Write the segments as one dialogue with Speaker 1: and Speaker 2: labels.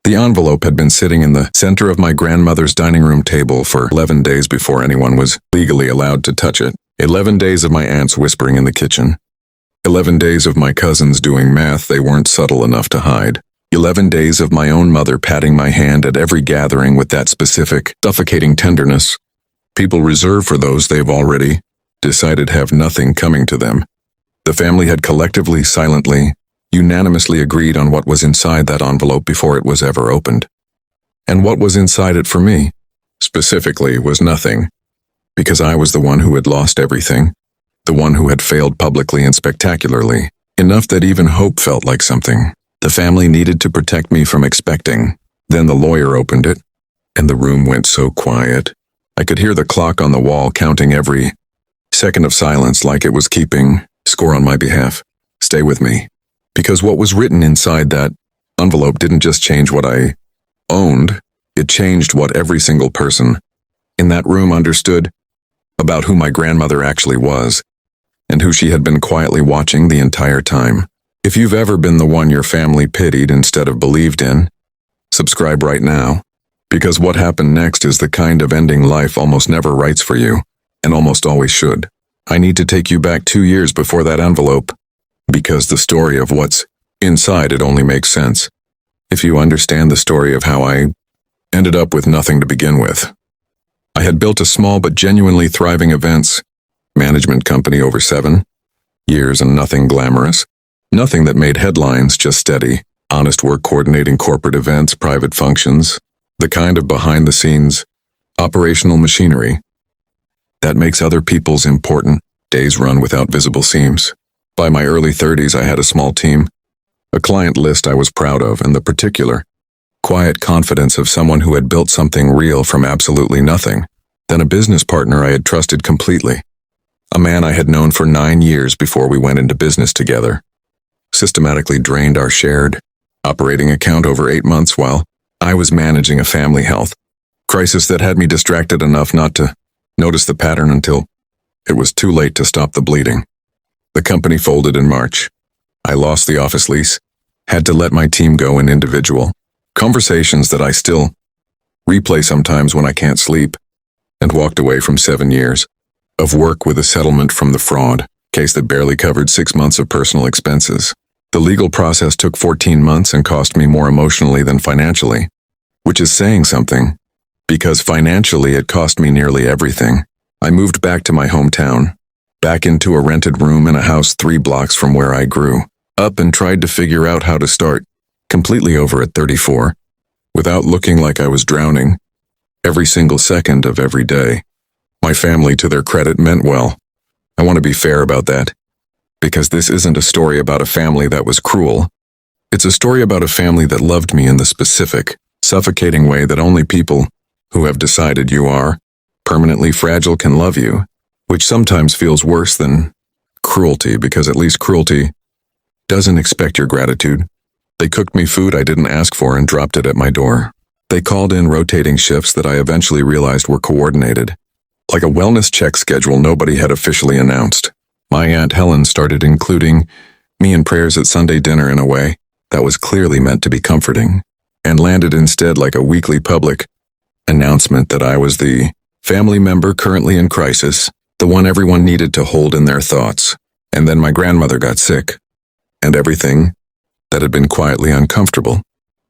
Speaker 1: The envelope had been sitting in the center of my grandmother's dining room table for 11 days before anyone was legally allowed to touch it. 11 days of my aunts whispering in the kitchen. 11 days of my cousins doing math they weren't subtle enough to hide. 11 days of my own mother patting my hand at every gathering with that specific, suffocating tenderness people reserve for those they've already decided have nothing coming to them. The family had collectively, silently, unanimously agreed on what was inside that envelope before it was ever opened. And what was inside it for me, specifically, was nothing, because I was the one who had lost everything, the one who had failed publicly and spectacularly, enough that even hope felt like something the family needed to protect me from expecting. Then the lawyer opened it, and the room went so quiet. I could hear the clock on the wall counting every second of silence like it was keeping score on my behalf. Stay with me. Because what was written inside that envelope didn't just change what I owned, it changed what every single person in that room understood about who my grandmother actually was, and who she had been quietly watching the entire time. If you've ever been the one your family pitied instead of believed in, subscribe right now, because what happened next is the kind of ending life almost never writes for you, and almost always should. I need to take you back 2 years before that envelope, because the story of what's inside it only makes sense if you understand the story of how I ended up with nothing to begin with. I had built a small but genuinely thriving events management company over 7 years, and nothing glamorous, nothing that made headlines, just steady, honest work coordinating corporate events, private functions, the kind of behind-the-scenes, operational machinery that makes other people's important days run without visible seams. By my early 30s, I had a small team, a client list I was proud of, and the particular, quiet confidence of someone who had built something real from absolutely nothing. Then a business partner I had trusted completely, a man I had known for 9 years before we went into business together, systematically drained our shared operating account over 8 months while I was managing a family health crisis that had me distracted enough not to notice the pattern until it was too late to stop the bleeding. The company folded in March. I lost the office lease, had to let my team go in individual conversations that I still replay sometimes when I can't sleep, and walked away from 7 years of work with a settlement from the fraud case that barely covered 6 months of personal expenses. The legal process took 14 months and cost me more emotionally than financially, which is saying something, because financially it cost me nearly everything. I moved back to my hometown, back into a rented room in a house 3 blocks from where I grew up, and tried to figure out how to start completely over at 34, without looking like I was drowning every single second of every day. My family, to their credit, meant well. I want to be fair about that, because this isn't a story about a family that was cruel. It's a story about a family that loved me in the specific, suffocating way that only people who have decided you are permanently fragile can love you, which sometimes feels worse than cruelty, because at least cruelty doesn't expect your gratitude. They cooked me food I didn't ask for and dropped it at my door. They called in rotating shifts that I eventually realized were coordinated, like a wellness check schedule nobody had officially announced. My Aunt Helen started including me in prayers at Sunday dinner in a way that was clearly meant to be comforting, and landed instead like a weekly public announcement that I was the family member currently in crisis, the one everyone needed to hold in their thoughts. And then my grandmother got sick, and everything that had been quietly uncomfortable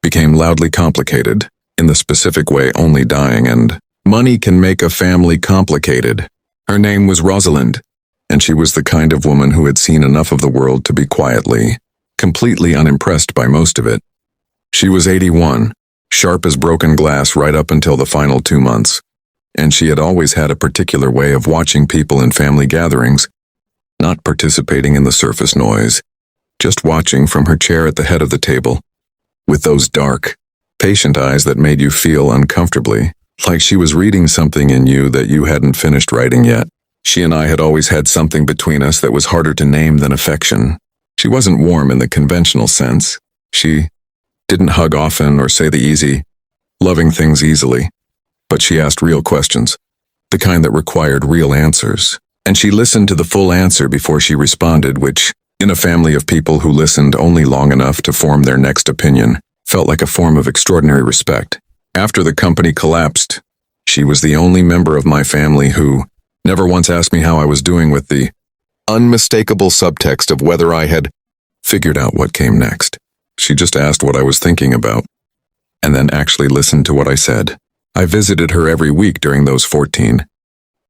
Speaker 1: became loudly complicated, in the specific way only dying and money can make a family complicated. Her name was Rosalind, and she was the kind of woman who had seen enough of the world to be quietly, completely unimpressed by most of it. She was 81, sharp as broken glass right up until the final 2 months, and she had always had a particular way of watching people in family gatherings, not participating in the surface noise, just watching from her chair at the head of the table, with those dark, patient eyes that made you feel uncomfortably, like she was reading something in you that you hadn't finished writing yet. She and I had always had something between us that was harder to name than affection. She wasn't warm in the conventional sense. She didn't hug often or say the easy, loving things easily. But she asked real questions, the kind that required real answers. And she listened to the full answer before she responded, which, in a family of people who listened only long enough to form their next opinion, felt like a form of extraordinary respect. After the company collapsed, she was the only member of my family who never once asked me how I was doing, with the unmistakable subtext of whether I had figured out what came next. She just asked what I was thinking about, and then actually listened to what I said. I visited her every week during those 14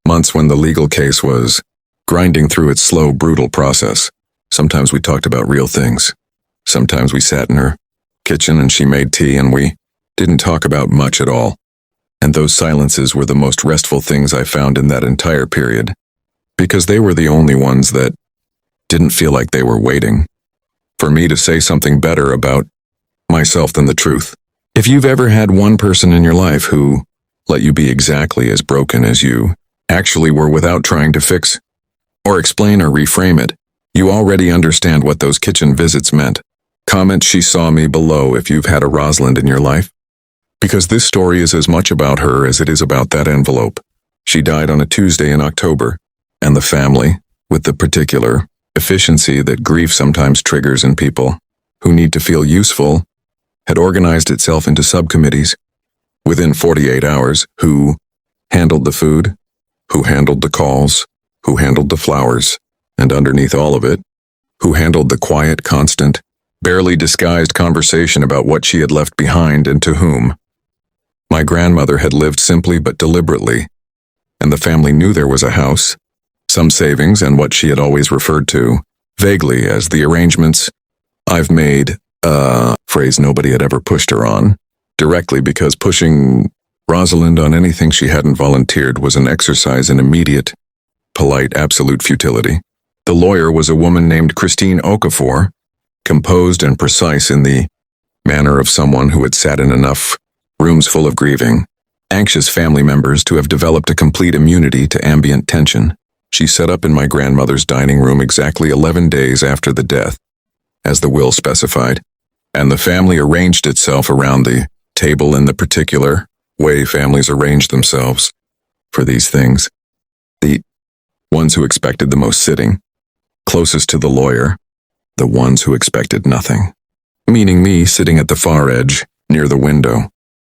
Speaker 1: months when the legal case was grinding through its slow, brutal process. Sometimes we talked about real things. Sometimes we sat in her kitchen and she made tea and we didn't talk about much at all. And those silences were the most restful things I found in that entire period, because they were the only ones that didn't feel like they were waiting for me to say something better about myself than the truth. If you've ever had one person in your life who let you be exactly as broken as you actually were without trying to fix or explain or reframe it, you already understand what those kitchen visits meant. Comment "she saw me" below if you've had a Rosalind in your life, because this story is as much about her as it is about that envelope. She died on a Tuesday in October, and the family, with the particular efficiency that grief sometimes triggers in people who need to feel useful, had organized itself into subcommittees within 48 hours who handled the food, who handled the calls, who handled the flowers, and underneath all of it, who handled the quiet, constant, barely disguised conversation about what she had left behind and to whom. My grandmother had lived simply but deliberately, and the family knew there was a house, some savings, and what she had always referred to, vaguely, as the arrangements I've made, phrase nobody had ever pushed her on, directly, because pushing Rosalind on anything she hadn't volunteered was an exercise in immediate, polite, absolute futility. The lawyer was a woman named Christine Okafor, composed and precise in the manner of someone who had sat in enough rooms full of grieving, anxious family members to have developed a complete immunity to ambient tension. She set up in my grandmother's dining room exactly 11 days after the death, as the will specified, and the family arranged itself around the table in the particular way families arrange themselves for these things. The ones who expected the most sitting, closest to the lawyer, the ones who expected nothing, meaning me sitting at the far edge, near the window,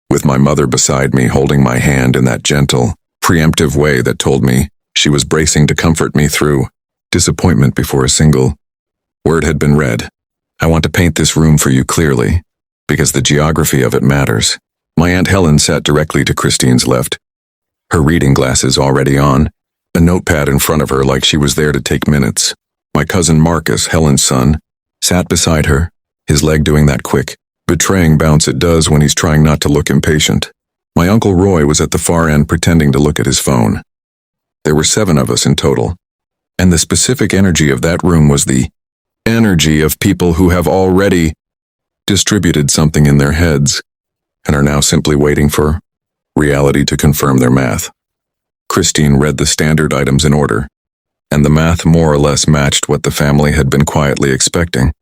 Speaker 1: with my mother beside me holding my hand in that gentle, preemptive way that told me she was bracing to comfort me through disappointment before a single word had been read. I want to paint this room for you clearly, because the geography of it matters. My Aunt Helen sat directly to Christine's left, her reading glasses already on, a notepad in front of her like she was there to take minutes. My cousin Marcus, Helen's son, sat beside her, his leg doing that quick, betraying bounce it does when he's trying not to look impatient. My Uncle Roy was at the far end pretending to look at his phone. There were 7 of us in total, and the specific energy of that room was the energy of people who have already distributed something in their heads and are now simply waiting for reality to confirm their math. Christine read the standard items in order, and the math more or less matched what the family had been quietly expecting.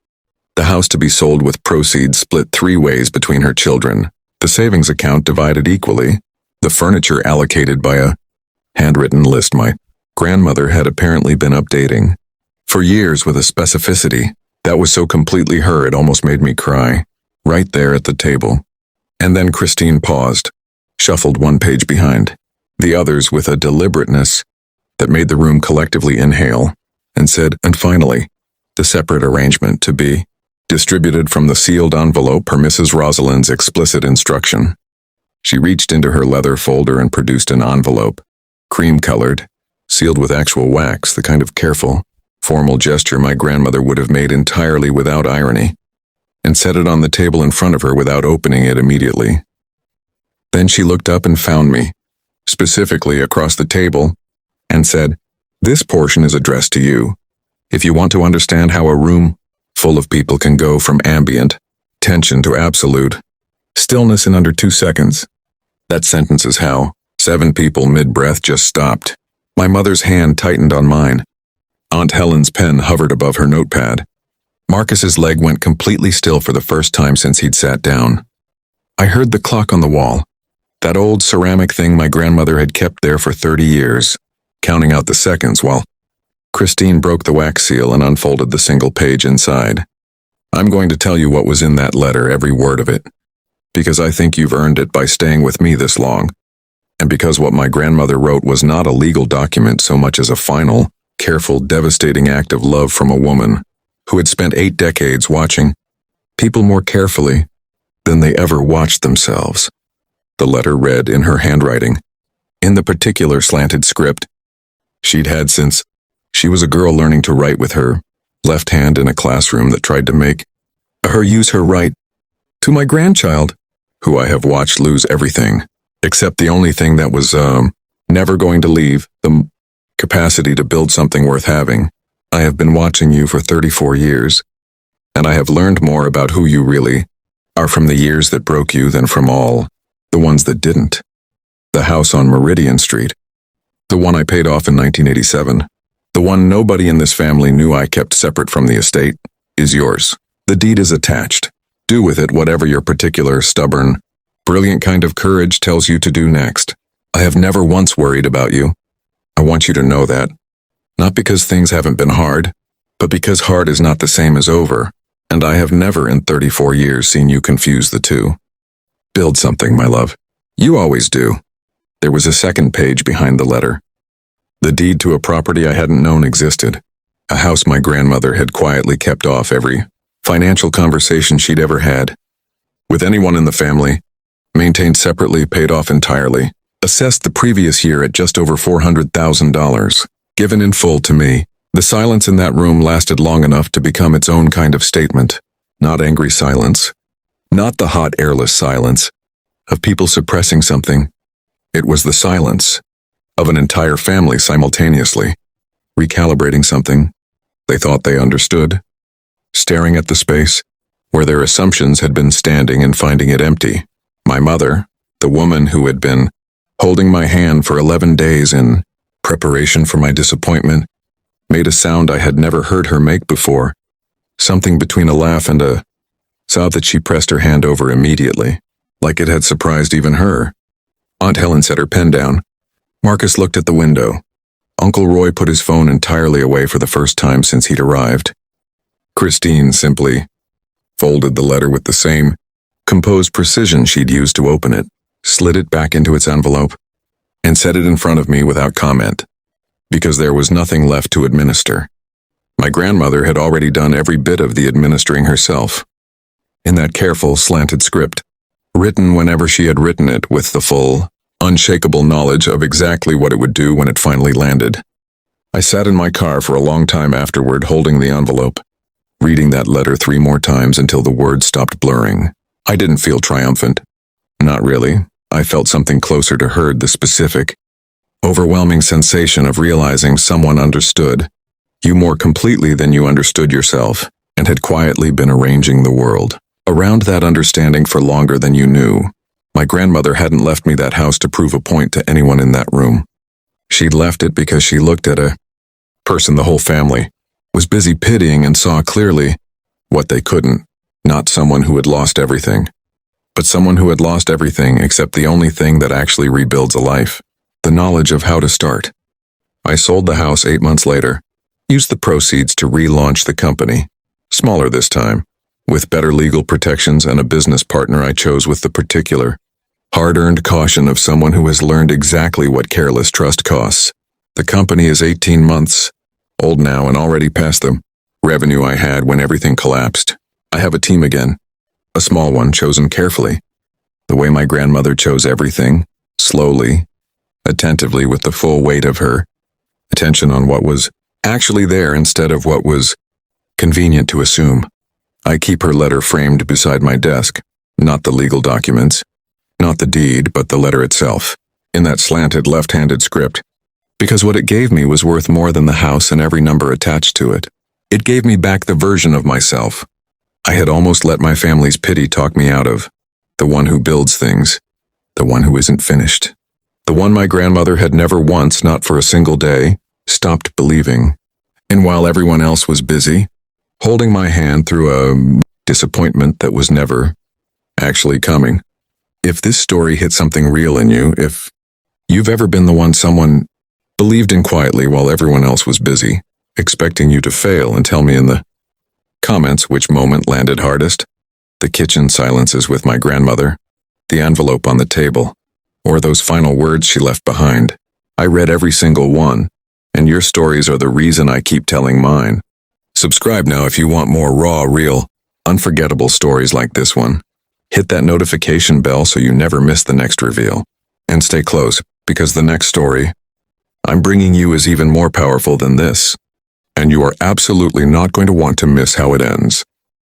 Speaker 1: The house to be sold with proceeds split 3 ways between her children, the savings account divided equally, the furniture allocated by a handwritten list my grandmother had apparently been updating for years with a specificity that was so completely her it almost made me cry, right there at the table. And then Christine paused, shuffled 1 page behind the others with a deliberateness that made the room collectively inhale, and said, "And finally, the separate arrangement to be distributed from the sealed envelope per Mrs. Rosalind's explicit instruction." She reached into her leather folder and produced an envelope, cream-colored, sealed with actual wax, the kind of careful, formal gesture my grandmother would have made entirely without irony, and set it on the table in front of her without opening it immediately. Then she looked up and found me, specifically across the table, and said, "This portion is addressed to you. If you want to understand how a room full of people can go from ambient tension to absolute stillness in under 2 seconds, that sentence is how 7 people mid-breath just stopped." My mother's hand tightened on mine. Aunt Helen's pen hovered above her notepad. Marcus's leg went completely still for the first time since he'd sat down. I heard the clock on the wall, that old ceramic thing my grandmother had kept there for 30 years, counting out the seconds while Christine broke the wax seal and unfolded the single page inside. I'm going to tell you what was in that letter, every word of it, because I think you've earned it by staying with me this long, and because what my grandmother wrote was not a legal document so much as a final, careful, devastating act of love from a woman who had spent 8 decades watching people more carefully than they ever watched themselves. The letter read in her handwriting, in the particular slanted script she'd had since she was a girl learning to write with her left hand in a classroom that tried to make her use her right, to my grandchild, who I have watched lose everything, except the only thing that was, never going to leave, the capacity to build something worth having. I have been watching you for 34 years, and I have learned more about who you really are from the years that broke you than from all the ones that didn't. The house on Meridian Street, the one I paid off in 1987, the one nobody in this family knew I kept separate from the estate, is yours. The deed is attached. Do with it whatever your particular, stubborn, brilliant kind of courage tells you to do next. I have never once worried about you. I want you to know that. Not because things haven't been hard, but because hard is not the same as over, and I have never in 34 years seen you confuse the two. Build something, my love. You always do. There was a second page behind the letter. The deed to a property I hadn't known existed. A house my grandmother had quietly kept off every financial conversation she'd ever had with anyone in the family, maintained separately, paid off entirely, assessed the previous year at just over $400,000, given in full to me. The silence in that room lasted long enough to become its own kind of statement. Not angry silence, not the hot, airless silence of people suppressing something. It was the silence of an entire family simultaneously, recalibrating something they thought they understood, staring at the space where their assumptions had been standing and finding it empty. My mother, the woman who had been holding my hand for 11 days in preparation for my disappointment, made a sound I had never heard her make before, something between a laugh and a sob that she pressed her hand over immediately, like it had surprised even her. Aunt Helen set her pen down. Marcus looked at the window. Uncle Roy put his phone entirely away for the first time since he'd arrived. Christine simply folded the letter with the same composed precision she'd used to open it, slid it back into its envelope, and set it in front of me without comment, because there was nothing left to administer. My grandmother had already done every bit of the administering herself, in that careful, slanted script, written whenever she had written it with the full, unshakable knowledge of exactly what it would do when it finally landed. I sat in my car for a long time afterward, holding the envelope, reading that letter 3 more times until the words stopped blurring. I didn't feel triumphant. Not really. I felt something closer to herd, the specific, overwhelming sensation of realizing someone understood you more completely than you understood yourself, and had quietly been arranging the world around that understanding for longer than you knew. My grandmother hadn't left me that house to prove a point to anyone in that room. She'd left it because she looked at a person the whole family was busy pitying and saw clearly what they couldn't. Not someone who had lost everything, but someone who had lost everything except the only thing that actually rebuilds a life, the knowledge of how to start. I sold the house 8 months later, used the proceeds to relaunch the company, smaller this time, with better legal protections and a business partner I chose with the particular, hard-earned caution of someone who has learned exactly what careless trust costs. The company is 18 months old now and already past the revenue I had when everything collapsed. I have a team again, a small one chosen carefully, the way my grandmother chose everything, slowly, attentively, with the full weight of her attention on what was actually there instead of what was convenient to assume. I keep her letter framed beside my desk, not the legal documents, not the deed, but the letter itself, in that slanted left-handed script, because what it gave me was worth more than the house and every number attached to it. It gave me back the version of myself I had almost let my family's pity talk me out of, the one who builds things, the one who isn't finished, the one my grandmother had never once, not for a single day, stopped believing. And while everyone else was busy, holding my hand through a disappointment that was never actually coming. If this story hit something real in you, if you've ever been the one someone believed in quietly while everyone else was busy, expecting you to fail, and tell me in the Comments: which moment landed hardest? The kitchen silences with my grandmother, the envelope on the table, or those final words she left behind. I read every single one, and your stories are the reason I keep telling mine. Subscribe now if you want more raw, real, unforgettable stories like this one. Hit that notification bell so you never miss the next reveal. And stay close, because the next story I'm bringing you is even more powerful than this. And you are absolutely not going to want to miss how it ends.